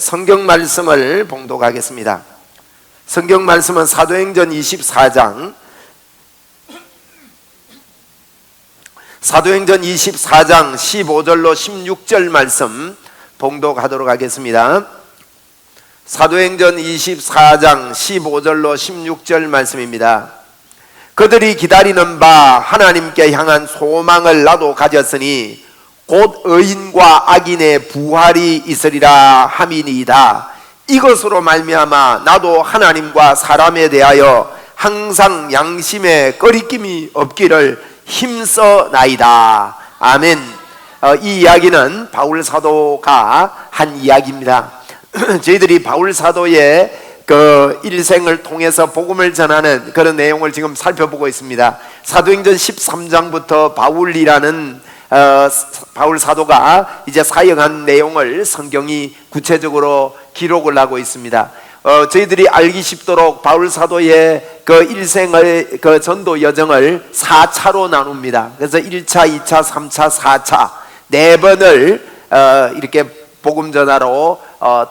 성경 말씀을 봉독하겠습니다. 성경 말씀은 사도행전 24장 15절로 16절 말씀 봉독하도록 하겠습니다. 사도행전 24장 15절로 16절 말씀입니다. 그들이 기다리는 바 하나님께 향한 소망을 나도 가졌으니 곧 의인과 악인의 부활이 있으리라 함이니이다. 이것으로 말미암아 나도 하나님과 사람에 대하여 항상 양심에 거리낌이 없기를 힘써나이다. 아멘. 이 이야기는 바울 사도가 한 이야기입니다. 저희들이 바울 사도의 그 일생을 통해서 복음을 전하는 그런 내용을 지금 살펴보고 있습니다. 사도행전 13장부터 바울이라는 바울 사도가 이제 사역한 내용을 성경이 구체적으로 기록을 하고 있습니다. 저희들이 알기 쉽도록 바울 사도의 그 일생의 그 전도 여정을 4차로 나눕니다. 그래서 1차, 2차, 3차, 4차 4번을 이렇게 복음 전하러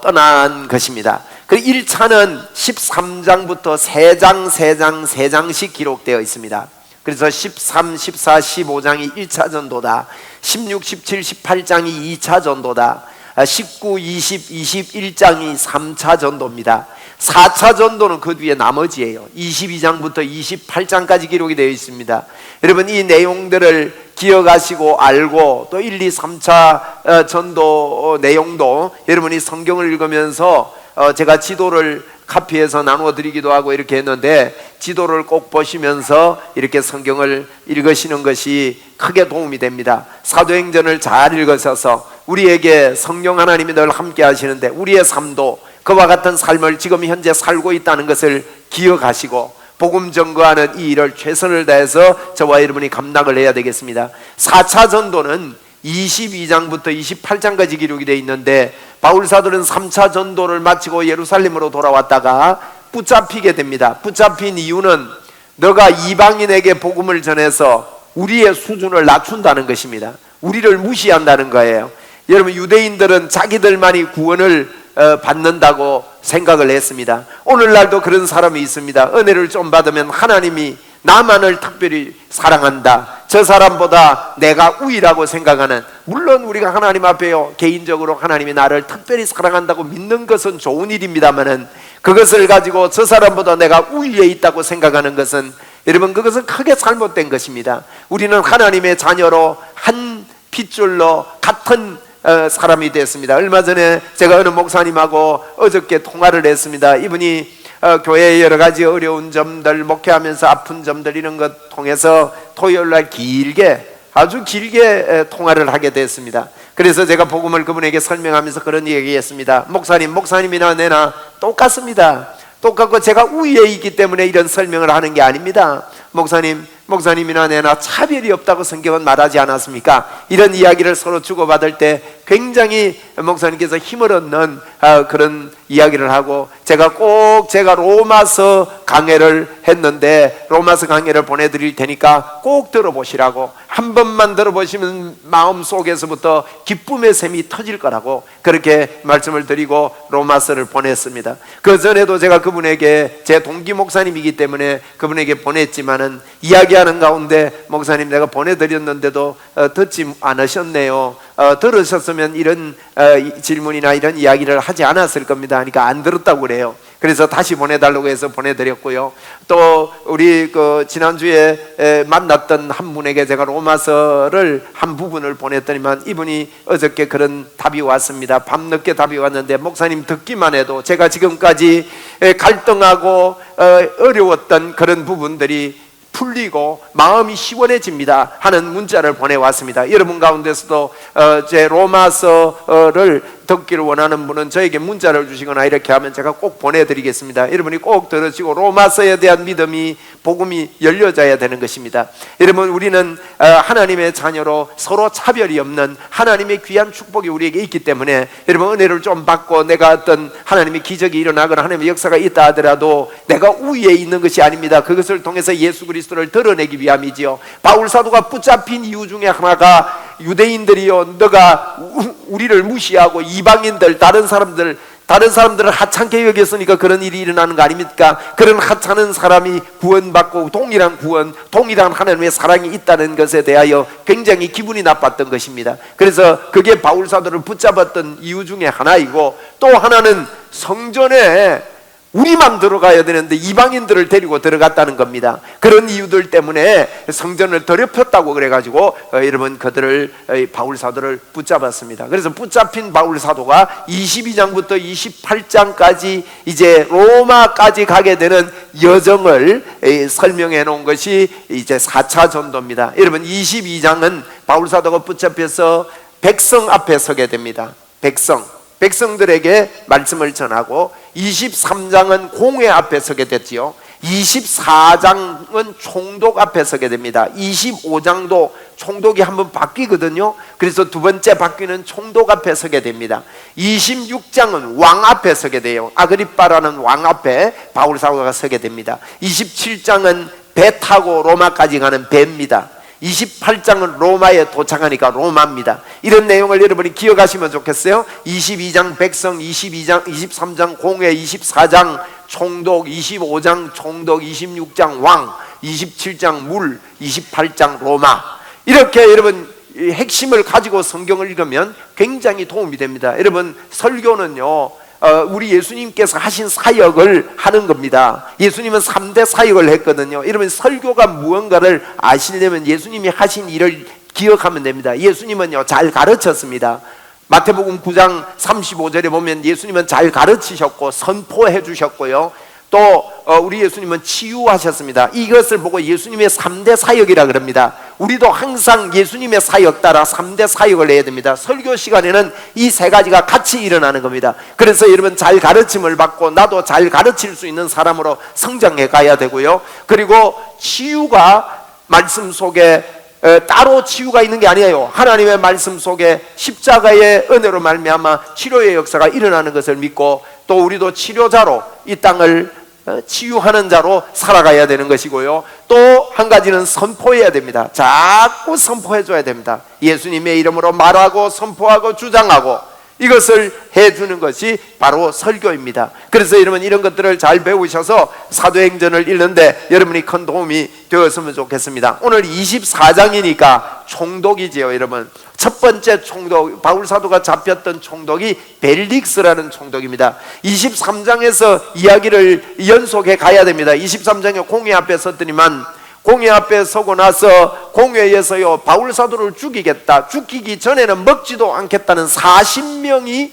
떠난 것입니다. 그 1차는 13장부터 3장씩 기록되어 있습니다. 그래서 13, 14, 15장이 1차 전도다. 16, 17, 18장이 2차 전도다. 19, 20, 21장이 3차 전도입니다. 4차 전도는 그 뒤에 나머지예요. 22장부터 28장까지 기록이 되어 있습니다. 여러분 이 내용들을 기억하시고 알고 또 1, 2, 3차 전도 내용도 여러분이 성경을 읽으면서 제가 지도를 카피해서 나누어 드리기도 하고 이렇게 했는데 지도를 꼭 보시면서 이렇게 성경을 읽으시는 것이 크게 도움이 됩니다. 사도행전을 잘 읽으셔서 우리에게 성령 하나님이 늘 함께 하시는데 우리의 삶도 그와 같은 삶을 지금 현재 살고 있다는 것을 기억하시고 복음 전거하는 이 일을 최선을 다해서 저와 여러분이 감당을 해야 되겠습니다. 4차 전도는 22장부터 28장까지 기록이 되어 있는데 바울 사도는 3차 전도를 마치고 예루살렘으로 돌아왔다가 붙잡히게 됩니다. 붙잡힌 이유는 너가 이방인에게 복음을 전해서 우리의 수준을 낮춘다는 것입니다. 우리를 무시한다는 거예요. 여러분 유대인들은 자기들만이 구원을 받는다고 생각을 했습니다. 오늘날도 그런 사람이 있습니다. 은혜를 좀 받으면 하나님이 나만을 특별히 사랑한다. 저 사람보다 내가 우위라고 생각하는, 물론 우리가 하나님 앞에요 개인적으로 하나님이 나를 특별히 사랑한다고 믿는 것은 좋은 일입니다만은 그것을 가지고 저 사람보다 내가 우위에 있다고 생각하는 것은 여러분 그것은 크게 잘못된 것입니다. 우리는 하나님의 자녀로 한 핏줄로 같은 사람이 됐습니다. 얼마 전에 제가 어느 목사님하고 어저께 통화를 했습니다. 이분이 교회의 여러 가지 어려운 점들, 목회하면서 아픈 점들 이런 것 통해서 토요일날 아주 길게 통화를 하게 됐습니다. 그래서 제가 복음을 그분에게 설명하면서 그런 얘기했습니다. 목사님이나 내나 똑같습니다. 똑같고 제가 우위에 있기 때문에 이런 설명을 하는 게 아닙니다. 목사님이나 내나 차별이 없다고 성경은 말하지 않았습니까? 이런 이야기를 서로 주고받을 때 굉장히 목사님께서 힘을 얻는 그런 이야기를 하고 제가 로마서 강해를 했는데 로마서 강해를 보내드릴 테니까 꼭 들어보시라고, 한 번만 들어보시면 마음속에서부터 기쁨의 샘이 터질 거라고 그렇게 말씀을 드리고 로마서를 보냈습니다. 그 전에도 제가 그분에게 제 동기 목사님이기 때문에 그분에게 보냈지만은 이야기하는 가운데 목사님 내가 보내드렸는데도 듣지 않으셨네요. 들으셨으면 이런 질문이나 이런 이야기를 하지 않았을 겁니다. 그러니까 안 들었다고 그래요. 그래서 다시 보내달라고 해서 보내드렸고요. 또 우리 지난주에 만났던 한 분에게 제가 로마서를 한 부분을 보냈더니만 이분이 어저께 그런 답이 왔습니다. 밤늦게 답이 왔는데 목사님 듣기만 해도 제가 지금까지 갈등하고 어려웠던 그런 부분들이 풀리고 마음이 시원해집니다 하는 문자를 보내왔습니다. 여러분 가운데서도 제 로마서를 듣기를 원하는 분은 저에게 문자를 주시거나 이렇게 하면 제가 꼭 보내드리겠습니다. 여러분이 꼭 들으시고 로마서에 대한 믿음이 복음이 열려져야 되는 것입니다. 여러분 우리는 하나님의 자녀로 서로 차별이 없는 하나님의 귀한 축복이 우리에게 있기 때문에 여러분 은혜를 좀 받고 내가 어떤 하나님의 기적이 일어나거나 하나님의 역사가 있다 하더라도 내가 우위에 있는 것이 아닙니다. 그것을 통해서 예수 그리스도를 드러내기 위함이지요. 바울 사도가 붙잡힌 이유 중에 하나가 유대인들이요 너가 우리를 무시하고 이방인들 다른 사람들 다른 사람들을 하찮게 여겼으니까 그런 일이 일어나는 거 아닙니까? 그런 하찮은 사람이 구원받고 동일한 구원, 동일한 하나님의 사랑이 있다는 것에 대하여 굉장히 기분이 나빴던 것입니다. 그래서 그게 바울 사도를 붙잡았던 이유 중에 하나이고, 또 하나는 성전에 우리만 들어가야 되는데 이방인들을 데리고 들어갔다는 겁니다. 그런 이유들 때문에 성전을 더럽혔다고 그래가지고 여러분 그들을, 바울 사도를 붙잡았습니다. 그래서 붙잡힌 바울 사도가 22장부터 28장까지 이제 로마까지 가게 되는 여정을 설명해 놓은 것이 이제 4차 전도입니다. 여러분 22장은 바울 사도가 붙잡혀서 백성 앞에 서게 됩니다. 백성들에게 말씀을 전하고, 23장은 공회 앞에 서게 됐지요. 24장은 총독 앞에 서게 됩니다. 25장도 총독이 한번 바뀌거든요. 그래서 두 번째 바뀌는 총독 앞에 서게 됩니다. 26장은 왕 앞에 서게 돼요. 아그리빠라는 왕 앞에 바울 사도가 서게 됩니다. 27장은 배 타고 로마까지 가는 배입니다. 28장은 로마에 도착하니까 로마입니다. 이런 내용을 여러분이 기억하시면 좋겠어요. 22장 백성, 23장 공회, 24장 총독, 25장 총독, 26장 왕, 27장 물, 28장 로마. 이렇게 여러분 핵심을 가지고 성경을 읽으면 굉장히 도움이 됩니다. 여러분 설교는요, 우리 예수님께서 하신 사역을 하는 겁니다. 예수님은 3대 사역을 했거든요. 여러분 설교가 무언가를 아시려면 예수님이 하신 일을 기억하면 됩니다. 예수님은요 잘 가르쳤습니다. 마태복음 9장 35절에 보면 예수님은 잘 가르치셨고 선포해 주셨고요, 또 우리 예수님은 치유하셨습니다. 이것을 보고 예수님의 3대 사역이라 그럽니다. 우리도 항상 예수님의 사역 따라 3대 사역을 해야 됩니다. 설교 시간에는 이 세 가지가 같이 일어나는 겁니다. 그래서 여러분 잘 가르침을 받고 나도 잘 가르칠 수 있는 사람으로 성장해 가야 되고요, 그리고 치유가 말씀 속에 따로 치유가 있는 게 아니에요. 하나님의 말씀 속에 십자가의 은혜로 말미암아 치료의 역사가 일어나는 것을 믿고, 또 우리도 치료자로 이 땅을 치유하는 자로 살아가야 되는 것이고요, 또 한 가지는 선포해야 됩니다. 자꾸 선포해 줘야 됩니다. 예수님의 이름으로 말하고 선포하고 주장하고, 이것을 해주는 것이 바로 설교입니다. 그래서 여러분 이런 것들을 잘 배우셔서 사도행전을 읽는데 여러분이 큰 도움이 되었으면 좋겠습니다. 오늘 24장이니까 총독이지요. 여러분 첫 번째 총독, 바울 사도가 잡혔던 총독이 벨릭스라는 총독입니다. 23장에서 이야기를 연속해 가야 됩니다. 23장에 공회 앞에 섰더니만, 공회 앞에 서고 나서 공회에서요 바울 사도를 죽이겠다, 죽이기 전에는 먹지도 않겠다는 40명이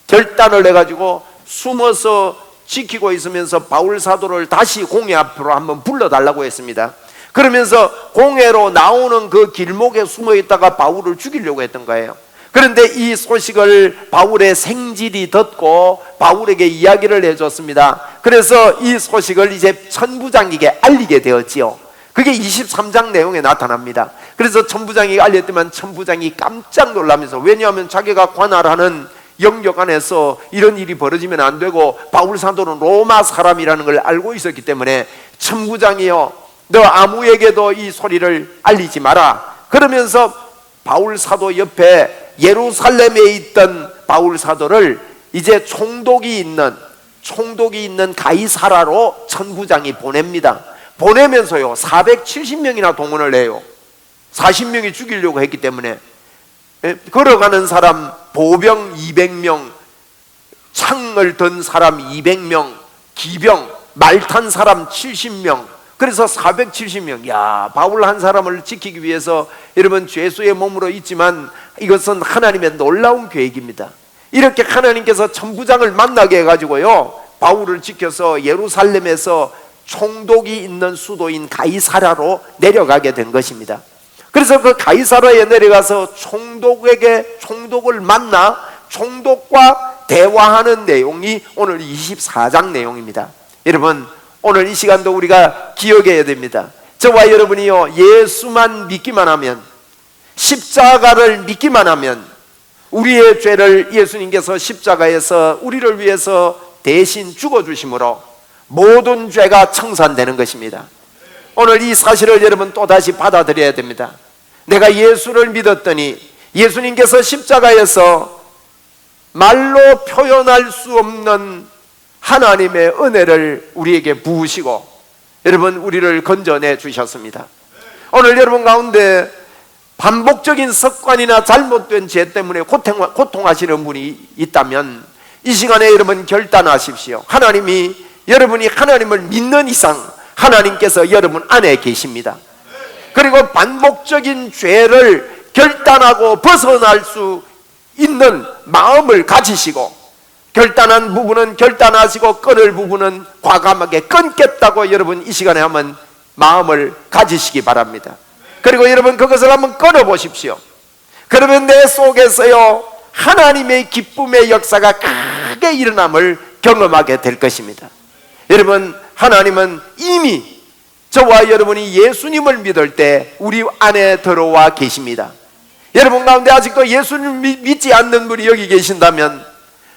결단을 해가지고 숨어서 지키고 있으면서 바울 사도를 다시 공회 앞으로 한번 불러달라고 했습니다. 그러면서 공회로 나오는 그 길목에 숨어 있다가 바울을 죽이려고 했던 거예요. 그런데 이 소식을 바울의 생질이 듣고 바울에게 이야기를 해줬습니다. 그래서 이 소식을 이제 천부장에게 알리게 되었지요. 그게 23장 내용에 나타납니다. 그래서 천부장이 알렸더만 천부장이 깜짝 놀라면서, 왜냐하면 자기가 관할하는 영역 안에서 이런 일이 벌어지면 안 되고 바울 사도는 로마 사람이라는 걸 알고 있었기 때문에, 천부장이요 너 아무에게도 이 소리를 알리지 마라. 그러면서 바울 사도 옆에 예루살렘에 있던 바울 사도를 이제 총독이 있는 가이사라로 천부장이 보냅니다. 보내면서요 470명이나 동원을 해요. 40명이 죽이려고 했기 때문에. 걸어가는 사람 보병 200명, 창을 든 사람 200명, 기병, 말 탄 사람 70명, 그래서 470명. 야, 바울 한 사람을 지키기 위해서 여러분 죄수의 몸으로 있지만 이것은 하나님의 놀라운 계획입니다. 이렇게 하나님께서 천부장을 만나게 해가지고요 바울을 지켜서 예루살렘에서 총독이 있는 수도인 가이사라로 내려가게 된 것입니다. 그래서 그 가이사라에 내려가서 총독을 만나 총독과 대화하는 내용이 오늘 24장 내용입니다. 여러분 오늘 이 시간도 우리가 기억해야 됩니다. 저와 여러분이요 예수만 믿기만 하면, 십자가를 믿기만 하면, 우리의 죄를 예수님께서 십자가에서 우리를 위해서 대신 죽어주심으로 모든 죄가 청산되는 것입니다. 오늘 이 사실을 여러분 또다시 받아들여야 됩니다. 내가 예수를 믿었더니 예수님께서 십자가에서 말로 표현할 수 없는 하나님의 은혜를 우리에게 부으시고 여러분 우리를 건져내 주셨습니다. 오늘 여러분 가운데 반복적인 습관이나 잘못된 죄 때문에 고통하시는 분이 있다면 이 시간에 여러분 결단하십시오. 여러분이 하나님을 믿는 이상 하나님께서 여러분 안에 계십니다. 그리고 반복적인 죄를 결단하고 벗어날 수 있는 마음을 가지시고 결단한 부분은 결단하시고 끊을 부분은 과감하게 끊겠다고 여러분 이 시간에 한번 마음을 가지시기 바랍니다. 그리고 여러분 그것을 한번 끊어보십시오. 그러면 내 속에서요 하나님의 기쁨의 역사가 크게 일어남을 경험하게 될 것입니다. 여러분 하나님은 이미 저와 여러분이 예수님을 믿을 때 우리 안에 들어와 계십니다. 여러분 가운데 아직도 예수님을 믿지 않는 분이 여기 계신다면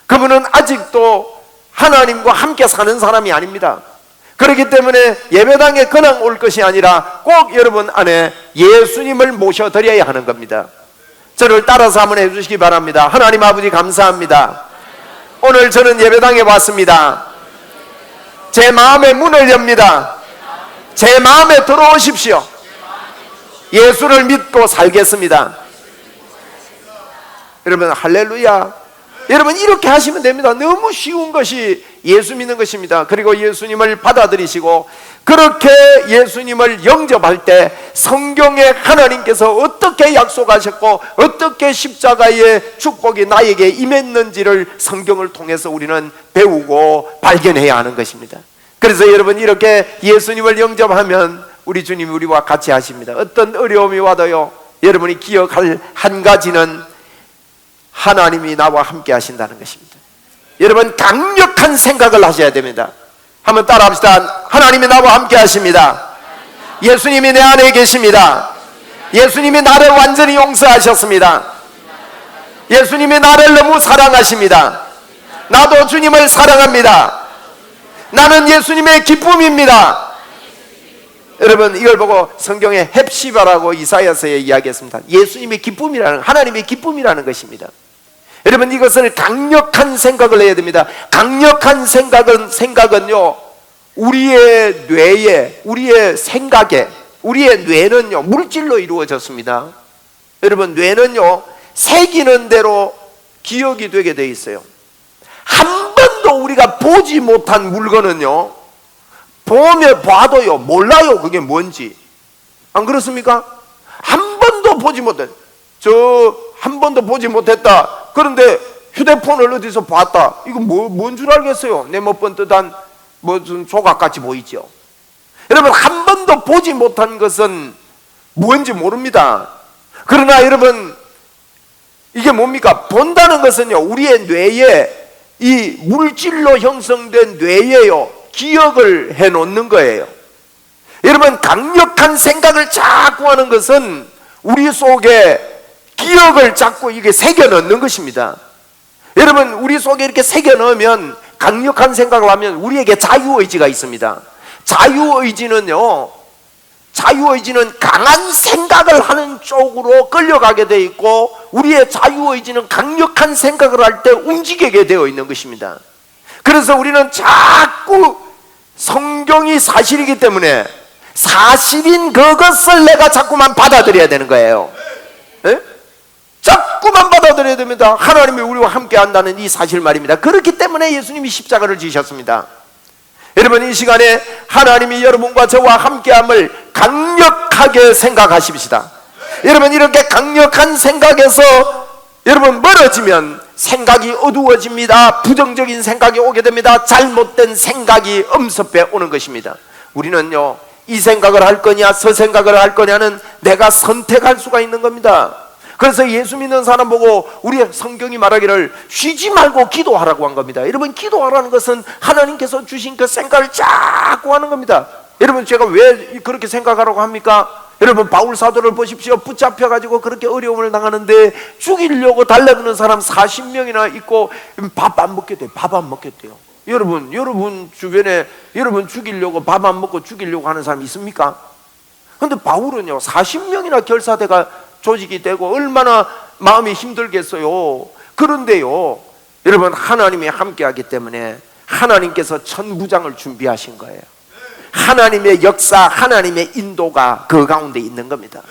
그분은 아직도 하나님과 함께 사는 사람이 아닙니다. 그렇기 때문에 예배당에 그냥 올 것이 아니라 꼭 여러분 안에 예수님을 모셔드려야 하는 겁니다. 저를 따라서 한번 해주시기 바랍니다. 하나님 아버지 감사합니다. 오늘 저는 예배당에 왔습니다. 제 마음의 문을 엽니다. 제 마음에 들어오십시오. 예수를 믿고 살겠습니다. 여러분 할렐루야. 여러분 이렇게 하시면 됩니다. 너무 쉬운 것이 예수 믿는 것입니다. 그리고 예수님을 받아들이시고 그렇게 예수님을 영접할 때 성경에 하나님께서 어떻게 약속하셨고 어떻게 십자가의 축복이 나에게 임했는지를 성경을 통해서 우리는 배우고 발견해야 하는 것입니다. 그래서 여러분 이렇게 예수님을 영접하면 우리 주님이 우리와 같이 하십니다. 어떤 어려움이 와도요 여러분이 기억할 한 가지는 하나님이 나와 함께 하신다는 것입니다. 여러분 강력한 생각을 하셔야 됩니다. 한번 따라 합시다. 하나님이 나와 함께 하십니다. 예수님이 내 안에 계십니다. 예수님이 나를 완전히 용서하셨습니다. 예수님이 나를 너무 사랑하십니다. 나도 주님을 사랑합니다. 나는 예수님의 기쁨입니다. 여러분 이걸 보고 성경에 헵시바라고 이사야서에 이야기했습니다. 예수님의 기쁨이라는, 하나님의 기쁨이라는 것입니다. 여러분 이것을 강력한 생각을 해야 됩니다. 강력한 생각은요 우리의 뇌에, 우리의 생각에, 우리의 뇌는요 물질로 이루어졌습니다. 여러분 뇌는요 새기는 대로 기억이 되게 돼 있어요. 한 번도 우리가 보지 못한 물건은요 봐도요 몰라요 그게 뭔지. 안 그렇습니까? 한 번도 보지 못해. 한 번도 보지 못했다. 그런데 휴대폰을 어디서 봤다. 이거 뭔 줄 알겠어요? 내 못 본 듯한 무슨 조각같이 보이죠. 여러분 한 번도 보지 못한 것은 뭔지 모릅니다. 그러나 여러분 이게 뭡니까? 본다는 것은요 우리의 뇌에 이 물질로 형성된 뇌에요 기억을 해놓는 거예요. 여러분 강력한 생각을 자꾸 하는 것은 우리 속에 기억을 자꾸 이게 새겨 넣는 것입니다. 여러분 우리 속에 이렇게 새겨 넣으면 강력한 생각을 하면 우리에게 자유의지가 있습니다. 자유의지는 강한 생각을 하는 쪽으로 끌려가게 되어 있고 우리의 자유의지는 강력한 생각을 할 때 움직이게 되어 있는 것입니다. 그래서 우리는 자꾸 성경이 사실이기 때문에 사실인 그것을 내가 자꾸만 받아들여야 되는 거예요. 네? 자꾸만 받아들여야 됩니다. 하나님이 우리와 함께 한다는 이 사실 말입니다. 그렇기 때문에 예수님이 십자가를 지셨습니다. 여러분 이 시간에 하나님이 여러분과 저와 함께함을 강력하게 생각하십시다. 여러분 이렇게 강력한 생각에서 여러분 멀어지면 생각이 어두워집니다. 부정적인 생각이 오게 됩니다. 잘못된 생각이 엄습해 오는 것입니다. 우리는요 이 생각을 할 거냐 저 생각을 할 거냐는 내가 선택할 수가 있는 겁니다. 그래서 예수 믿는 사람 보고 우리 성경이 말하기를 쉬지 말고 기도하라고 한 겁니다. 여러분 기도하라는 것은 하나님께서 주신 그 생각을 자꾸 하는 겁니다. 여러분 제가 왜 그렇게 생각하라고 합니까? 여러분 바울 사도를 보십시오. 붙잡혀가지고 그렇게 어려움을 당하는데 죽이려고 달려드는 사람 40명이나 있고 밥 안 먹겠대요. 밥 안 먹겠대요. 여러분 주변에 여러분 죽이려고 밥 안 먹고 죽이려고 하는 사람 있습니까? 근데 바울은요 40명이나 결사대가 조직이 되고 얼마나 마음이 힘들겠어요. 그런데요 여러분, 하나님이 함께하기 때문에 하나님께서 천부장을 준비하신 거예요. 하나님의 역사, 하나님의 인도가 그 가운데 있는 겁니다.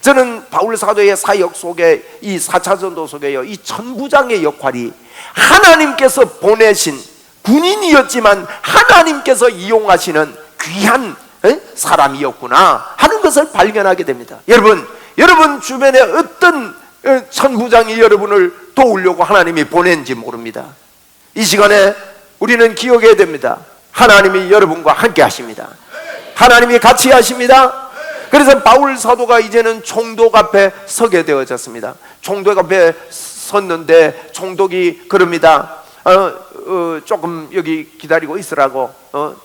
저는 바울 사도의 사역 속에, 이 4차 전도 속에요, 이 천부장의 역할이 하나님께서 보내신 군인이었지만 하나님께서 이용하시는 귀한 사람이었구나 하는 것을 발견하게 됩니다. 여러분 주변에 어떤 천부장이 여러분을 도우려고 하나님이 보낸지 모릅니다. 이 시간에 우리는 기억해야 됩니다. 하나님이 여러분과 함께 하십니다. 하나님이 같이 하십니다. 그래서 바울 사도가 이제는 총독 앞에 서게 되어졌습니다. 총독 앞에 섰는데 총독이 그럽니다. 조금 여기 기다리고 있으라고,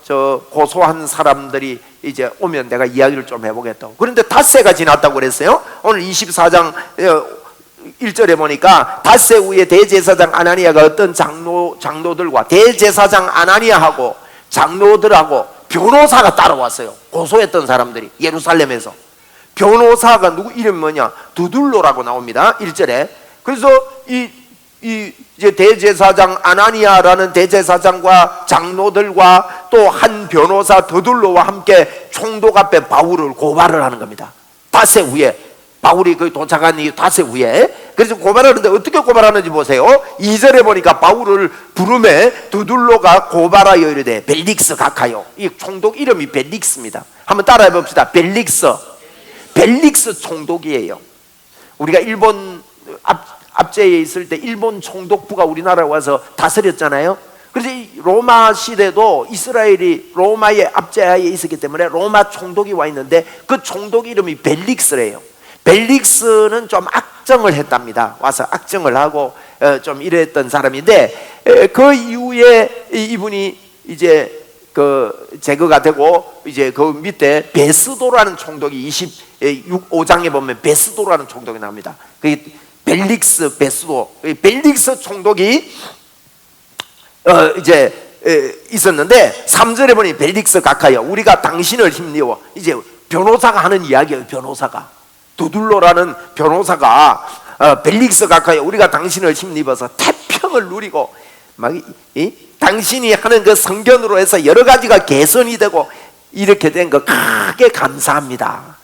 저 고소한 사람들이 이제 오면 내가 이야기를 좀 해보겠다고. 그런데 닷새가 지났다고 그랬어요. 오늘 24장 1절에 보니까 닷새 후에 대제사장 아나니아가 어떤 장로들과 대제사장 아나니아하고 장로들하고 변호사가 따라왔어요. 고소했던 사람들이 예루살렘에서. 변호사가 누구 이름이 뭐냐? 두둘로라고 나옵니다. 1절에. 그래서 이제 대제사장 아나니아라는 대제사장과 장로들과 또 한 변호사 두둘로와 함께 총독 앞에 바울을 고발을 하는 겁니다. 닷새 후에, 바울이 거기 도착한 이 닷새 후에. 그래서 고발하는데 어떻게 고발하는지 보세요. 2절에 보니까 바울을 부름에 두둘로가 고발하여 이르되 벨릭스 각하여. 이 총독 이름이 벨릭스입니다. 한번 따라해 봅시다. 벨릭스 총독이에요. 우리가 일본 압제에 있을 때 일본 총독부가 우리나라에 와서 다스렸잖아요. 그래서 로마 시대도 이스라엘이 로마의 압제하에 있었기 때문에 로마 총독이 와 있는데 그 총독 이름이 벨릭스래요. 벨릭스는 좀 악정을 했답니다. 와서 악정을 하고 좀 이랬던 사람인데, 그 이후에 이분이 이제 그 제거가 되고, 이제 그 밑에 베스도라는 총독이 25장에 보면 베스도라는 총독이 나옵니다. 그 벨릭스 베스도, 벨릭스 총독이 이제 있었는데 3절에 보니 벨릭스 각하여 우리가 당신을 힘내어. 이제 변호사가 하는 이야기예요. 변호사가 두둘로라는 변호사가 벨릭스 각하여 우리가 당신을 힘입어서 태평을 누리고 막 당신이 하는 그 성견으로 해서 여러 가지가 개선이 되고 이렇게 된 거 크게 감사합니다.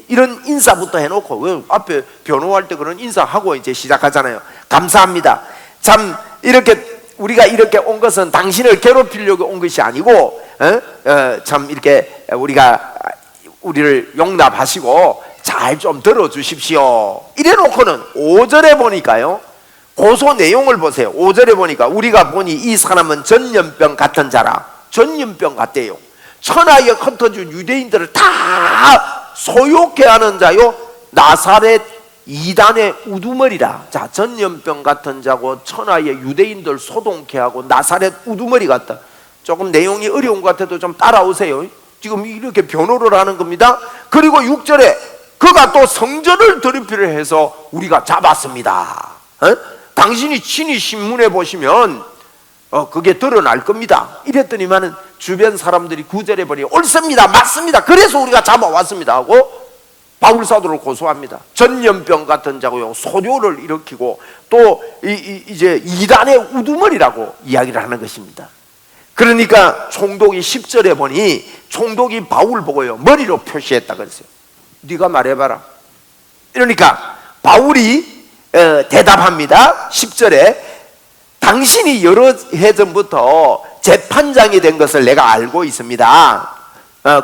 이런 인사부터 해놓고, 왜 앞에 변호할 때 그런 인사하고 이제 시작하잖아요. 감사합니다. 참 이렇게 우리가 이렇게 온 것은 당신을 괴롭히려고 온 것이 아니고 참 이렇게 우리를 용납하시고 잘 좀 들어주십시오. 이래놓고는 5절에 보니까요, 고소 내용을 보세요. 5절에 보니까 우리가 보니 이 사람은 전염병 같은 자라. 전염병 같대요. 천하에 흩어진 유대인들을 다 소욕해 하는 자요, 나사렛 이단의 우두머리라. 자, 전염병 같은 자고 천하의 유대인들 소동케 하고 나사렛 우두머리 같다. 조금 내용이 어려운 것 같아도 좀 따라오세요. 지금 이렇게 변호를 하는 겁니다. 그리고 6절에 그가 또 성전을 더럽히려 해서 우리가 잡았습니다. 당신이 친히 신문에 보시면 그게 드러날 겁니다. 이랬더니만은 주변 사람들이 9절에 보니 옳습니다, 맞습니다, 그래서 우리가 잡아왔습니다 하고 바울 사도를 고소합니다. 전염병 같은 자고요, 소요를 일으키고 또 이제 이단의 우두머리라고 이야기를 하는 것입니다. 그러니까 총독이 10절에 보니 총독이 바울 보고요, 머리로 표시했다 그랬어요. 네가 말해봐라. 이러니까 바울이 대답합니다. 10절에 당신이 여러 해 전부터 재판장이 된 것을 내가 알고 있습니다.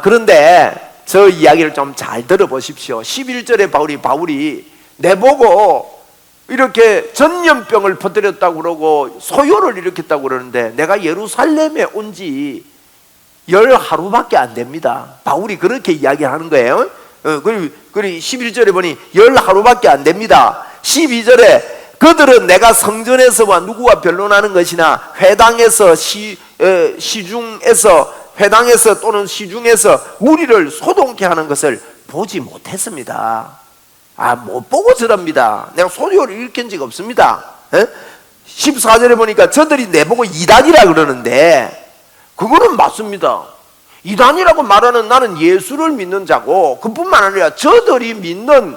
그런데 저 이야기를 좀 잘 들어보십시오. 11절에 바울이 내보고 이렇게 전염병을 퍼뜨렸다고 그러고 소요를 일으켰다고 그러는데 내가 예루살렘에 온 지 10하루밖에 안 됩니다. 바울이 그렇게 이야기하는 거예요. 그리고 11절에 보니 10하루밖에 안 됩니다. 12절에 그들은 내가 성전에서와 누구와 변론하는 것이나 회당에서 회당에서 또는 시중에서 무리를 소동케 하는 것을 보지 못했습니다. 못 보고 저럽니다. 내가 소요를 일으킨 적 없습니다. 14절에 보니까 저들이 내보고 이단이라 그러는데 그거는 맞습니다. 이단이라고 말하는 나는 예수를 믿는 자고, 그뿐만 아니라 저들이 믿는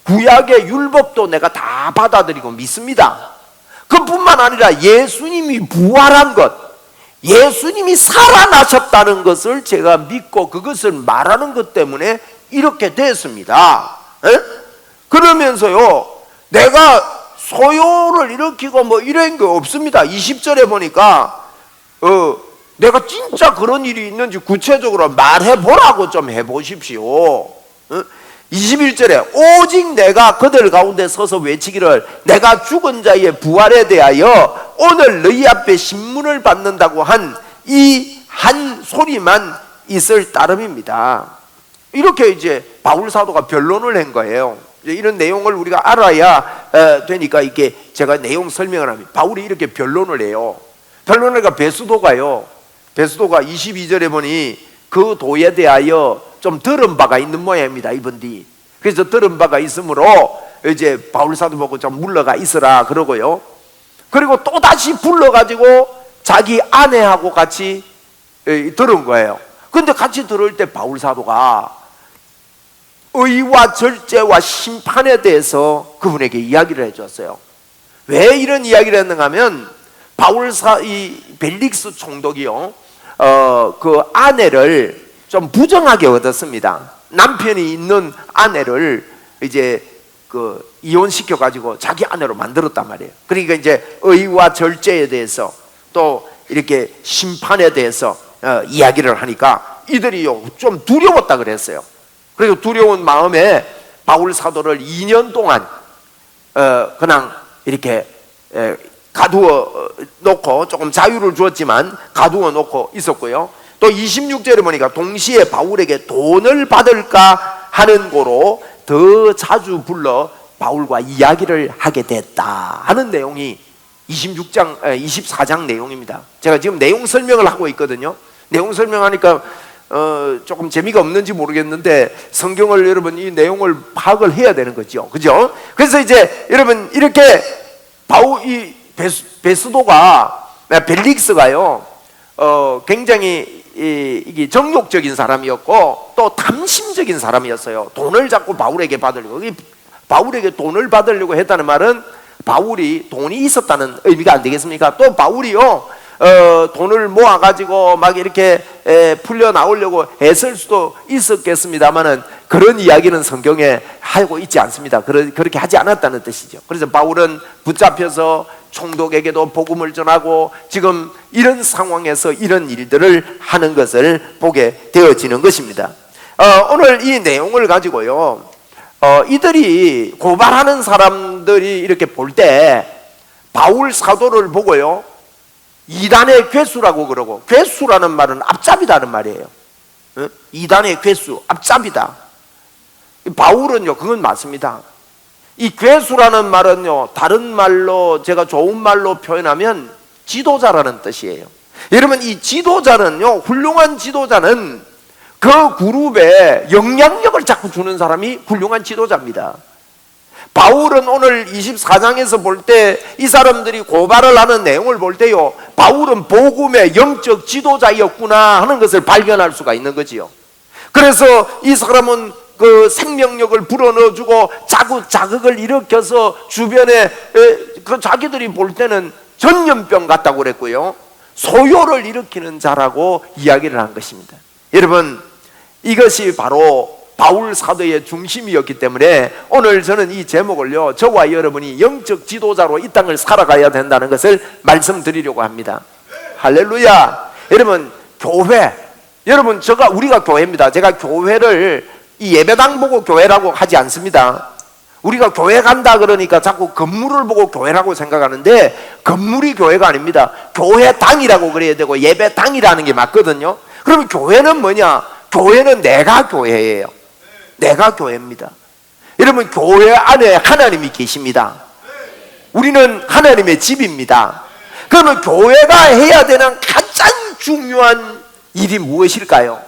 구약의 율법도 내가 다 받아들이고 믿습니다. 그뿐만 아니라 예수님이 부활한 것, 예수님이 살아나셨다는 것을 제가 믿고 그것을 말하는 것 때문에 이렇게 됐습니다. 에? 그러면서요, 내가 소요를 일으키고 뭐 이런 게 없습니다. 20절에 보니까 내가 진짜 그런 일이 있는지 구체적으로 말해보라고 좀 해보십시오. 21절에 오직 내가 그들 가운데 서서 외치기를 내가 죽은 자의 부활에 대하여 오늘 너희 앞에 신문을 받는다고 한 이 한 소리만 있을 따름입니다. 이렇게 이제 바울 사도가 변론을 한 거예요. 이런 내용을 우리가 알아야 되니까 이렇게 제가 내용 설명을 합니다. 바울이 이렇게 변론을 해요. 변론을 하니까 베스도가 22절에 보니 그 도에 대하여 좀 들은 바가 있는 모양입니다. 이번 뒤. 그래서 들은 바가 있으므로 이제 바울 사도 보고 좀 물러가 있으라 그러고요. 그리고 또 다시 불러가지고 자기 아내하고 같이 들은 거예요. 근데 같이 들을 때 바울 사도가 의와 절제와 심판에 대해서 그분에게 이야기를 해줬어요. 왜 이런 이야기를 했는가 하면 이 벨릭스 총독이요, 그 아내를 좀 부정하게 얻었습니다. 남편이 있는 아내를 이제 그 이혼시켜 가지고 자기 아내로 만들었단 말이에요. 그러니까 이제 의와 절제에 대해서 또 이렇게 심판에 대해서 이야기를 하니까 이들이요 좀 두려웠다 그랬어요. 그리고 두려운 마음에 바울 사도를 2년 동안 그냥 이렇게 가두어 놓고 조금 자유를 주었지만 가두어 놓고 있었고요. 또 26절에 보니까 동시에 바울에게 돈을 받을까 하는 고로 더 자주 불러 바울과 이야기를 하게 됐다 하는 내용이 24장 내용입니다. 제가 지금 내용 설명을 하고 있거든요. 내용 설명하니까 조금 재미가 없는지 모르겠는데 성경을 여러분 이 내용을 파악을 해야 되는 거죠. 그죠? 그래서 이제 여러분 이렇게 이 베스도가 벨릭스가요 굉장히 이게 정욕적인 사람이었고 또 탐심적인 사람이었어요. 돈을 자꾸 바울에게 받으려고. 바울에게 돈을 받으려고 했다는 말은 바울이 돈이 있었다는 의미가 안 되겠습니까? 또 바울이요 돈을 모아가지고 막 이렇게 풀려 나오려고 했을 수도 있었겠습니다만은 그런 이야기는 성경에 하고 있지 않습니다. 그렇게 하지 않았다는 뜻이죠. 그래서 바울은 붙잡혀서 총독에게도 복음을 전하고 지금 이런 상황에서 이런 일들을 하는 것을 보게 되어지는 것입니다. 오늘 이 내용을 가지고요 이들이 고발하는 사람들이 이렇게 볼 때 바울 사도를 보고요 이단의 괴수라고 그러고, 괴수라는 말은 앞잡이다는 말이에요. 이단의 괴수, 앞잡이다. 바울은요 그건 맞습니다. 이 괴수라는 말은요 다른 말로 제가 좋은 말로 표현하면 지도자라는 뜻이에요. 여러분 이 지도자는요 훌륭한 지도자는 그 그룹에 영향력을 자꾸 주는 사람이 훌륭한 지도자입니다. 바울은 오늘 24장에서 볼 때 이 사람들이 고발을 하는 내용을 볼 때요 바울은 복음의 영적 지도자였구나 하는 것을 발견할 수가 있는 거지요. 그래서 이 사람은 그 생명력을 불어넣어주고 자꾸 자극을 일으켜서 주변에 그 자기들이 볼 때는 전염병 같다고 그랬고요 소요를 일으키는 자라고 이야기를 한 것입니다. 여러분 이것이 바로 바울 사도의 중심이었기 때문에 오늘 저는 이 제목을요 저와 여러분이 영적 지도자로 이 땅을 살아가야 된다는 것을 말씀드리려고 합니다. 할렐루야. 여러분 교회, 여러분 우리가 교회입니다. 제가 교회를 이 예배당 보고 교회라고 하지 않습니다. 우리가 교회 간다 그러니까 자꾸 건물을 보고 교회라고 생각하는데 건물이 교회가 아닙니다. 교회당이라고 그래야 되고 예배당이라는 게 맞거든요. 그러면 교회는 뭐냐? 교회는 내가 교회예요. 내가 교회입니다. 여러분 교회 안에 하나님이 계십니다. 우리는 하나님의 집입니다. 그러면 교회가 해야 되는 가장 중요한 일이 무엇일까요?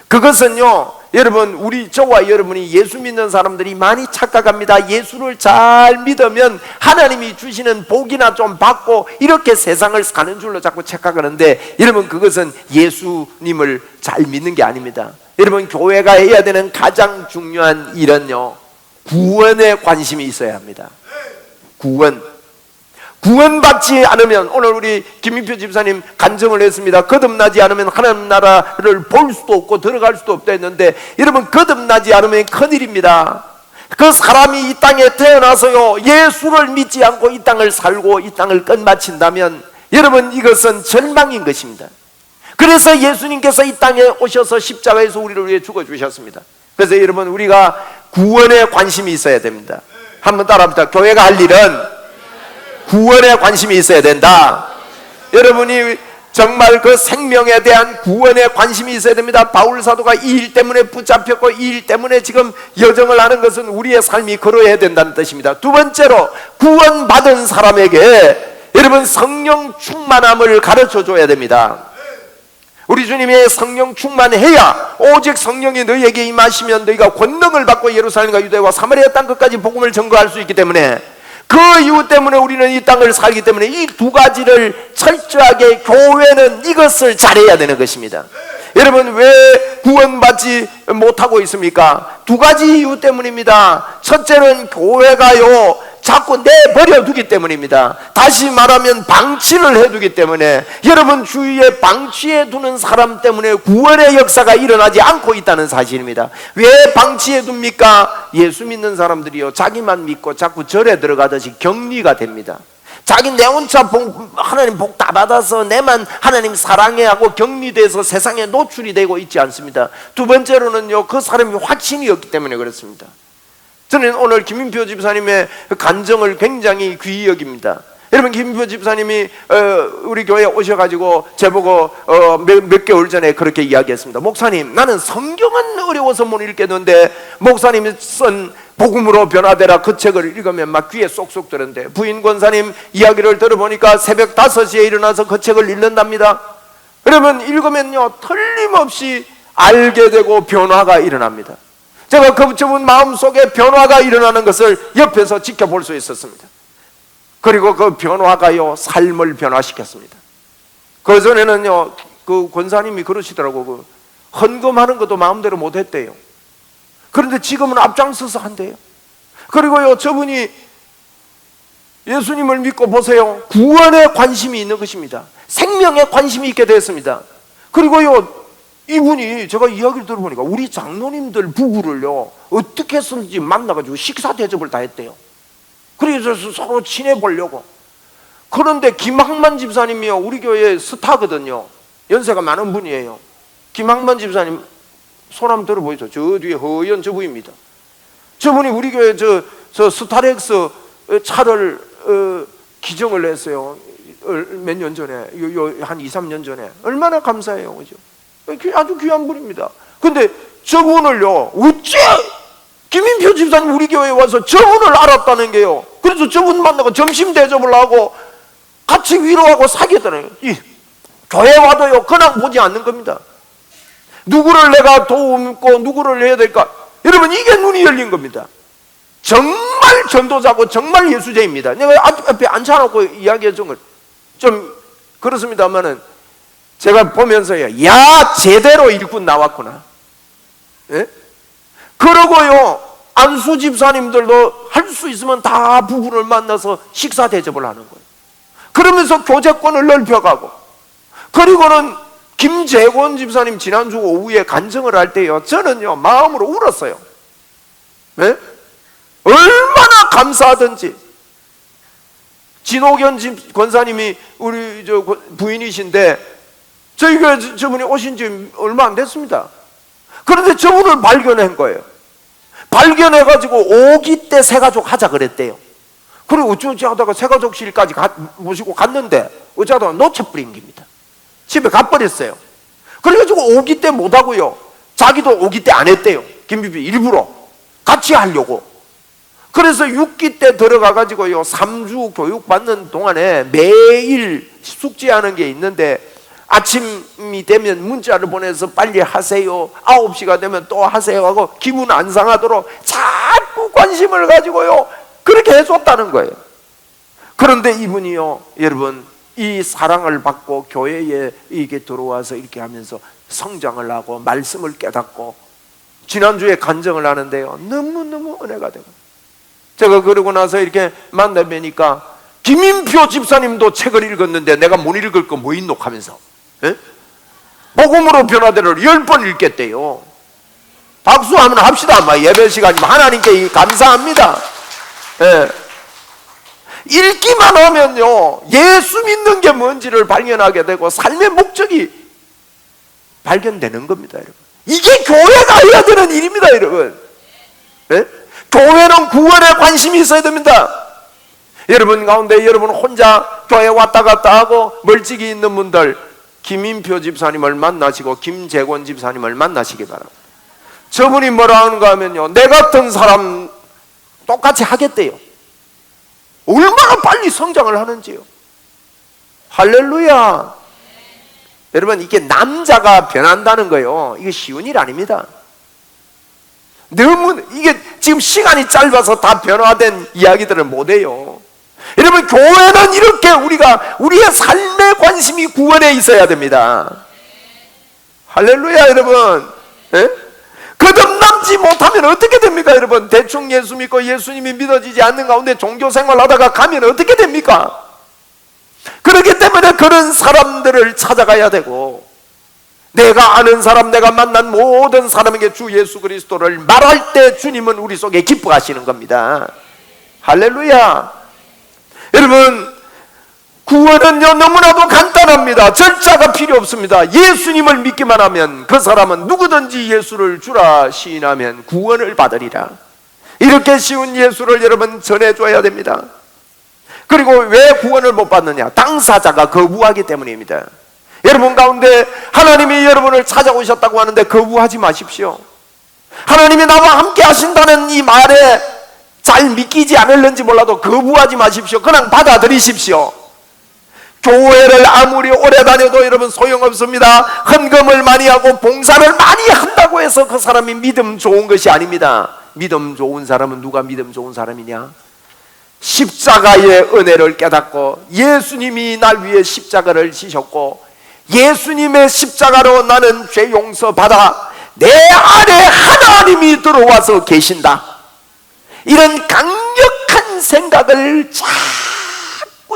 그것은요 여러분 저와 여러분이 예수 믿는 사람들이 많이 착각합니다. 예수를 잘 믿으면 하나님이 주시는 복이나 좀 받고 이렇게 세상을 사는 줄로 자꾸 착각하는데 여러분 그것은 예수님을 잘 믿는 게 아닙니다. 여러분 교회가 해야 되는 가장 중요한 일은요 구원에 관심이 있어야 합니다. 구원받지 않으면, 오늘 우리 김민표 집사님 간증을 했습니다. 거듭나지 않으면 하나님 나라를 볼 수도 없고 들어갈 수도 없다 했는데, 여러분 거듭나지 않으면 큰일입니다. 그 사람이 이 땅에 태어나서요 예수를 믿지 않고 이 땅을 살고 이 땅을 끝마친다면 여러분 이것은 절망인 것입니다. 그래서 예수님께서 이 땅에 오셔서 십자가에서 우리를 위해 죽어주셨습니다. 그래서 여러분 우리가 구원에 관심이 있어야 됩니다. 한번 따라합시다. 교회가 할 일은 구원에 관심이 있어야 된다. 여러분이 정말 그 생명에 대한 구원에 관심이 있어야 됩니다. 바울 사도가 이 일 때문에 붙잡혔고 이 일 때문에 지금 여정을 하는 것은 우리의 삶이 걸어야 된다는 뜻입니다. 두 번째로, 구원받은 사람에게 여러분 성령 충만함을 가르쳐 줘야 됩니다. 우리 주님의 성령 충만해야 오직 성령이 너희에게 임하시면 너희가 권능을 받고 예루살렘과 유대와 사마리아 땅 끝까지 복음을 전거할 수 있기 때문에, 그 이유 때문에 우리는 이 땅을 살기 때문에 이 두 가지를 철저하게 교회는 이것을 잘해야 되는 것입니다. 여러분 왜 구원받지 못하고 있습니까? 두 가지 이유 때문입니다. 첫째는 교회가요 자꾸 내버려 두기 때문입니다. 다시 말하면 방치를 해두기 때문에, 여러분 주위에 방치해 두는 사람 때문에 구원의 역사가 일어나지 않고 있다는 사실입니다. 왜 방치해 둡니까? 예수 믿는 사람들이요 자기만 믿고 자꾸 절에 들어가듯이 격리가 됩니다. 자기 내 혼자 하나님 복 다 받아서 내만 하나님 사랑해 하고 격리돼서 세상에 노출이 되고 있지 않습니다. 두 번째로는요 그 사람이 확신이 없기 때문에 그렇습니다. 저는 오늘 김민표 집사님의 간증을 굉장히 귀히 여깁니다. 여러분 김민표 집사님이 우리 교회에 오셔가지고 저보고 몇 개월 전에 그렇게 이야기했습니다. 목사님, 나는 성경은 어려워서 못 읽겠는데 목사님이 쓴 복음으로 변화되라 그 책을 읽으면 막 귀에 쏙쏙 들었는데, 부인 권사님 이야기를 들어보니까 새벽 5시에 일어나서 그 책을 읽는답니다. 여러분 읽으면요 틀림없이 알게 되고 변화가 일어납니다. 제가 저분 마음속에 변화가 일어나는 것을 옆에서 지켜볼 수 있었습니다. 그리고 그 변화가요 삶을 변화시켰습니다. 그 전에는요 그 권사님이 그러시더라고, 그 헌금하는 것도 마음대로 못했대요. 그런데 지금은 앞장서서 한대요. 그리고요 저분이 예수님을 믿고 보세요, 구원에 관심이 있는 것입니다. 생명에 관심이 있게 됐습니다. 그리고요 이분이 제가 이야기를 들어보니까 우리 장로님들 부부를요 어떻게 해서든지 만나가지고 식사 대접을 다 했대요. 그래서 서로 친해 보려고. 그런데 김학만 집사님이요 우리 교회 스타거든요. 연세가 많은 분이에요. 김학만 집사님 손 한번 들어보이죠. 저 뒤에 허연 저분입니다. 저분이 우리 교회 저 스타렉스 차를 기증을 했어요. 몇 년 전에, 한 2, 3년 전에. 얼마나 감사해요, 그죠? 아주 귀한 분입니다. 근데 저분을요 어째 김인표 집사님 우리 교회에 와서 저분을 알았다는 게요. 그래서 저분 만나고 점심 대접을 하고 같이 위로하고 사귀었잖아요. 교회 와도요 그냥 보지 않는 겁니다. 누구를 내가 도움고 누구를 해야 될까? 여러분 이게 눈이 열린 겁니다. 정말 전도자고 정말 예수제입니다. 내가 앞에 앉혀놓고 이야기해 준 건 좀 그렇습니다만은 제가 보면서요, 야 제대로 일꾼 나왔구나. 예? 그러고요 안수 집사님들도 할 수 있으면 다 부부를 만나서 식사 대접을 하는 거예요. 그러면서 교제권을 넓혀가고, 그리고는 김재권 집사님 지난주 오후에 간증을 할 때요 저는요 마음으로 울었어요. 네? 얼마나 감사하든지. 진호견 권사님이 우리 저 부인이신데 저희 교회 저분이 오신 지 얼마 안 됐습니다. 그런데 저분을 발견한 거예요. 발견해가지고 오기 때 새가족 하자 그랬대요. 그리고 어쩌지 하다가 새가족실까지 모시고 갔는데 어쩌다가 놓쳐버린 겁니다. 집에 가버렸어요. 그래가지고 오기 때 못하고요 자기도 오기 때 안 했대요. 김비비 일부러 같이 하려고. 그래서 6기 때 들어가가지고요 3주 교육받는 동안에 매일 숙제하는 게 있는데, 아침이 되면 문자를 보내서 빨리 하세요, 9시가 되면 또 하세요 하고 기분 안 상하도록 자꾸 관심을 가지고요 그렇게 해줬다는 거예요. 그런데 이분이요 여러분 이 사랑을 받고 교회에 이게 들어와서 이렇게 하면서 성장을 하고 말씀을 깨닫고 지난주에 간증을 하는데요 너무너무 은혜가 되고, 제가 그러고 나서 이렇게 만나뵈니까 김인표 집사님도 책을 읽었는데 내가 못 읽을 거 뭐 있노 하면서, 예? 복음으로 변화되를 10번 읽겠대요. 박수 한번 합시다. 예배 시간이면 하나님께 감사합니다. 예. 읽기만 하면요, 예수 믿는 게 뭔지를 발견하게 되고 삶의 목적이 발견되는 겁니다, 여러분. 이게 교회가 해야 되는 일입니다, 여러분. 예? 교회는 구원에 관심이 있어야 됩니다. 여러분 가운데 여러분 혼자 교회 왔다 갔다 하고 멀찍이 있는 분들, 김인표 집사님을 만나시고 김재권 집사님을 만나시기 바랍니다. 저분이 뭐라 하는가 하면요, 내 같은 사람 똑같이 하겠대요. 얼마나 빨리 성장을 하는지요. 할렐루야. 여러분, 이게 남자가 변한다는 거요, 이게 쉬운 일 아닙니다. 너무 이게 지금 시간이 짧아서 다 변화된 이야기들을 못해요. 여러분, 교회는 이렇게 우리의 삶의 관심이 구원에 있어야 됩니다. 할렐루야. 여러분, 예? 거듭남지 못하면 어떻게 됩니까? 여러분, 대충 예수 믿고 예수님이 믿어지지 않는 가운데 종교생활 하다가 가면 어떻게 됩니까? 그렇기 때문에 그런 사람들을 찾아가야 되고, 내가 아는 사람, 내가 만난 모든 사람에게 주 예수 그리스도를 말할 때 주님은 우리 속에 기뻐하시는 겁니다. 할렐루야. 여러분, 구원은요 너무나도 간단합니다. 절차가 필요 없습니다. 예수님을 믿기만 하면 그 사람은 누구든지 예수를 주라 시인하면 구원을 받으리라. 이렇게 쉬운 예수를 여러분 전해줘야 됩니다. 그리고 왜 구원을 못 받느냐? 당사자가 거부하기 때문입니다. 여러분 가운데 하나님이 여러분을 찾아오셨다고 하는데 거부하지 마십시오. 하나님이 나와 함께 하신다는 이 말에 잘 믿기지 않을는지 몰라도 거부하지 마십시오. 그냥 받아들이십시오. 교회를 아무리 오래 다녀도 여러분 소용없습니다. 헌금을 많이 하고 봉사를 많이 한다고 해서 그 사람이 믿음 좋은 것이 아닙니다. 믿음 좋은 사람은 누가 믿음 좋은 사람이냐? 십자가의 은혜를 깨닫고 예수님이 날 위해 십자가를 지셨고 예수님의 십자가로 나는 죄 용서받아 내 안에 하나님이 들어와서 계신다. 이런 강력한 생각을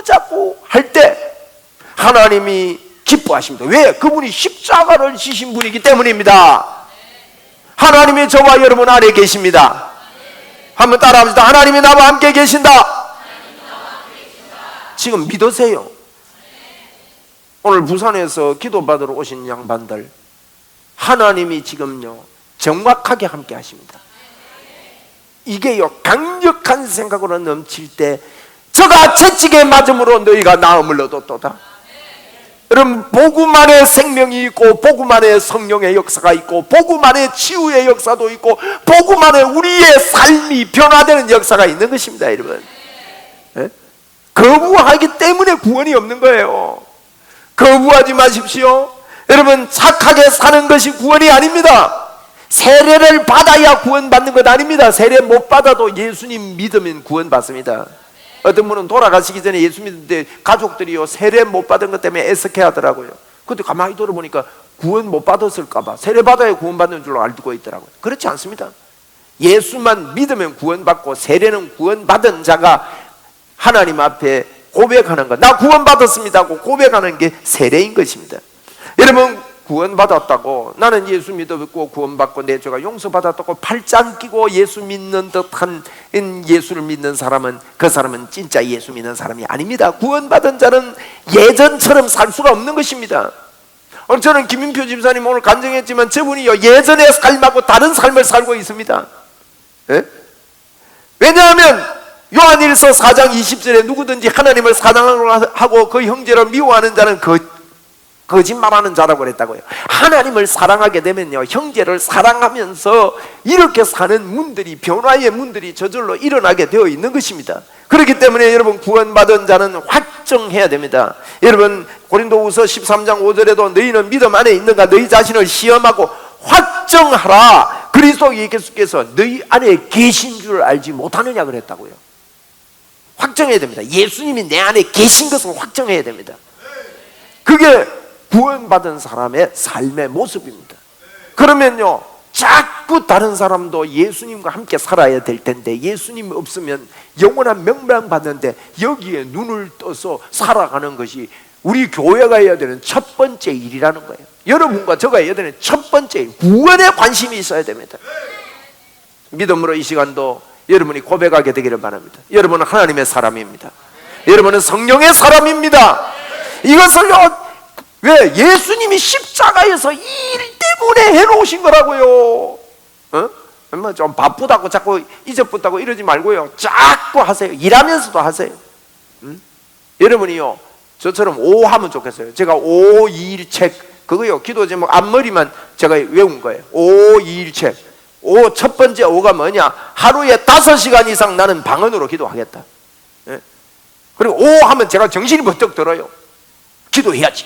자꾸 할 때 하나님이 기뻐하십니다. 왜? 그분이 십자가를 지신 분이기 때문입니다. 하나님이 저와 여러분 안에 계십니다. 한번 따라합시다. 하나님이 나와 함께 계신다. 지금 믿으세요. 오늘 부산에서 기도받으러 오신 양반들, 하나님이 지금요 정확하게 함께 하십니다. 이게요 강력한 생각으로 넘칠 때 저가 채찍에 맞음으로 너희가 나음을 얻었도다. 여러분, 복음 안에 생명이 있고 복음 안에 성령의 역사가 있고 복음 안에 치유의 역사도 있고 복음 안에 우리의 삶이 변화되는 역사가 있는 것입니다. 여러분, 네? 거부하기 때문에 구원이 없는 거예요. 거부하지 마십시오. 여러분, 착하게 사는 것이 구원이 아닙니다. 세례를 받아야 구원받는 것 아닙니다. 세례 못 받아도 예수님 믿으면 구원받습니다. 어떤 분은 돌아가시기 전에 예수 믿는데 가족들이요 세례 못 받은 것 때문에 애석해 하더라고요. 근데 가만히 돌아보니까 구원 못 받았을까 봐 세례 받아야 구원받는 줄로 알고 있더라고요. 그렇지 않습니다. 예수만 믿으면 구원받고 세례는 구원받은 자가 하나님 앞에 고백하는 것, 나 구원받았습니다 하고 고백하는 게 세례인 것입니다. 여러분, 구원받았다고, 나는 예수 믿었고 구원받고 내 죄가 용서받았다고 팔짱 끼고 예수 믿는 듯한 예수를 믿는 사람은, 그 사람은 진짜 예수 믿는 사람이 아닙니다. 구원받은 자는 예전처럼 살 수가 없는 것입니다. 오늘 저는 김인표 집사님 오늘 간증했지만 저분이요 예전의 삶하고 다른 삶을 살고 있습니다. 예? 왜냐하면 요한일서 4장 20절에 누구든지 하나님을 사랑하고 그 형제를 미워하는 자는 거짓말하는 자라고 그랬다고요. 하나님을 사랑하게 되면요 형제를 사랑하면서 이렇게 사는 문들이, 변화의 문들이 저절로 일어나게 되어 있는 것입니다. 그렇기 때문에 여러분, 구원받은 자는 확정해야 됩니다. 여러분, 고린도후서 13장 5절에도 너희는 믿음 안에 있는가 너희 자신을 시험하고 확정하라. 그리스도 예수께서 너희 안에 계신 줄 알지 못하느냐 그랬다고요. 확정해야 됩니다. 예수님이 내 안에 계신 것을 확정해야 됩니다. 그게 구원받은 사람의 삶의 모습입니다. 그러면요 자꾸 다른 사람도 예수님과 함께 살아야 될 텐데 예수님 없으면 영원한 명망받는데 여기에 눈을 떠서 살아가는 것이 우리 교회가 해야 되는 첫 번째 일이라는 거예요. 여러분과 저가 해야 되는 첫 번째 일, 구원에 관심이 있어야 됩니다. 믿음으로 이 시간도 여러분이 고백하게 되기를 바랍니다. 여러분은 하나님의 사람입니다. 여러분은 성령의 사람입니다. 이것을요, 왜? 예수님이 십자가에서 이 일 때문에 해놓으신 거라고요. 좀 바쁘다고 자꾸 잊어붙다고 이러지 말고요, 자꾸 하세요. 일하면서도 하세요. 여러분이요, 저처럼 오 하면 좋겠어요. 제가 521책 그거요, 기도 제목 앞머리만 제가 외운 거예요. 521책. 첫 번째 5가 뭐냐? 하루에 5시간 이상 나는 방언으로 기도하겠다. 그리고 5 하면 제가 정신이 번쩍 들어요. 기도해야지.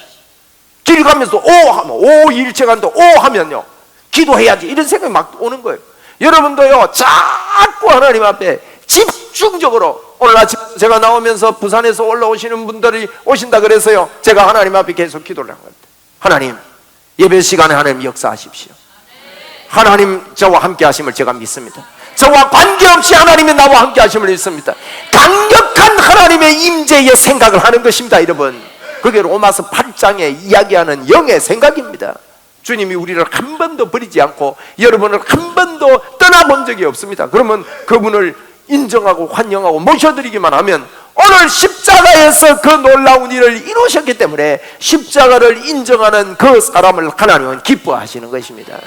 길 가면서 5 하면 5일체 간다 5 하면요, 기도해야지, 이런 생각이 막 오는 거예요. 여러분도요, 자꾸 하나님 앞에 집중적으로, 오늘 아침 제가 나오면서 부산에서 올라오시는 분들이 오신다 그래서요, 제가 하나님 앞에 계속 기도를 한 겁니다. 하나님, 예배 시간에 하나님 역사하십시오. 하나님 저와 함께 하심을 제가 믿습니다. 저와 관계없이 하나님이 나와 함께 하심을 믿습니다. 강력한 하나님의 임재의 생각을 하는 것입니다. 여러분, 그게 로마서 8장에 이야기하는 영의 생각입니다. 주님이 우리를 한 번도 버리지 않고 여러분을 한 번도 떠나본 적이 없습니다. 그러면 그분을 인정하고 환영하고 모셔드리기만 하면, 오늘 십자가에서 그 놀라운 일을 이루셨기 때문에 십자가를 인정하는 그 사람을 하나님은 기뻐하시는 것입니다.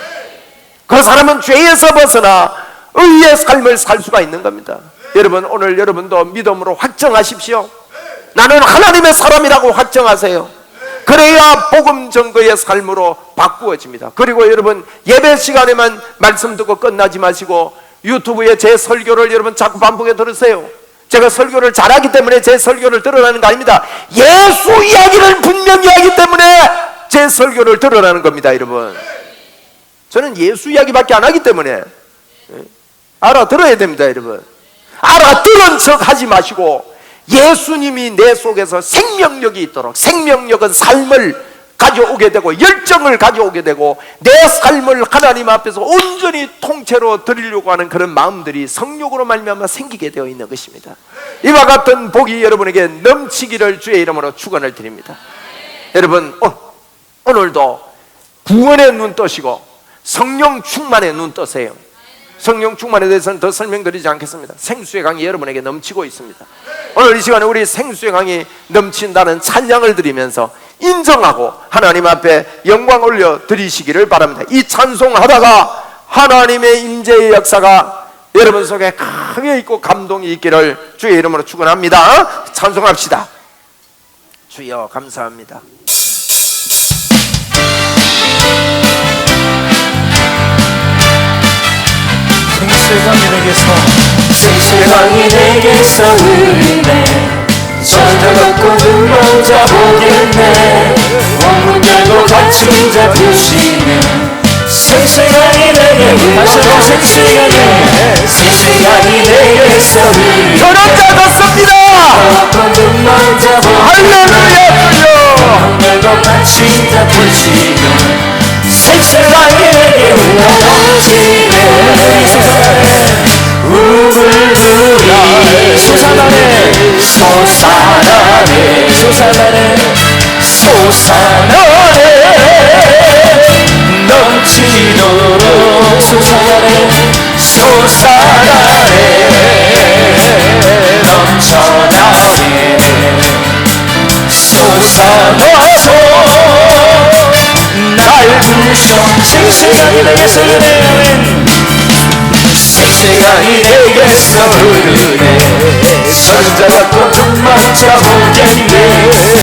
그 사람은 죄에서 벗어나 의의 삶을 살 수가 있는 겁니다. 여러분, 오늘 여러분도 믿음으로 확정하십시오. 나는 하나님의 사람이라고 확정하세요. 그래야 복음 전거의 삶으로 바꾸어집니다. 그리고 여러분, 예배 시간에만 말씀 듣고 끝나지 마시고 유튜브에 제 설교를 여러분 자꾸 반복해 들으세요. 제가 설교를 잘하기 때문에 제 설교를 들으라는 거 아닙니다. 예수 이야기를 분명히 하기 때문에 제 설교를 들으라는 겁니다. 여러분, 저는 예수 이야기밖에 안 하기 때문에 알아들어야 됩니다. 여러분, 알아들은 척 하지 마시고 예수님이 내 속에서 생명력이 있도록, 생명력은 삶을 가져오게 되고 열정을 가져오게 되고 내 삶을 하나님 앞에서 온전히 통째로 드리려고 하는 그런 마음들이 성령으로 말미암아 생기게 되어 있는 것입니다. 이와 같은 복이 여러분에게 넘치기를 주의 이름으로 축원을 드립니다. 여러분, 오늘도 구원의 눈 뜨시고 성령 충만의 눈 뜨세요. 성령 충만에 대해서는 더 설명드리지 않겠습니다. 생수의 강이 여러분에게 넘치고 있습니다. 오늘 이 시간에 우리 생수의 강이 넘친다는 찬양을 드리면서 인정하고 하나님 앞에 영광 올려 드리시기를 바랍니다. 이 찬송하다가 하나님의 임재의 역사가 여러분 속에 크게 있고 감동이 있기를 주의 이름으로 축원합니다. 찬송합시다. 주여 감사합니다. 생수강이 내게서 흐르네. 저녁 눈먼 자 보겠네. 몸은 열고 갇힌 자 푸시네. 생수강이 내게 흘러. 생수강이 내게서 흐르네. 저녁 자 걷습니다. 눈먼 자 보겠네. 몸은 열고 갇힌 자 푸시네. 생수강이 내게 흘러넘치네. 우물물이 솟아나네. 솟아나네. 솟아나네. 솟아나네. 넘치도록 솟아나네. 솟아나네. 넘쳐나네. 솟아나서 날 부셔. 생수강이 내게서 흐르네. 생수강이 내게서 흐르네. 선자받고 눈만 자 보겠네.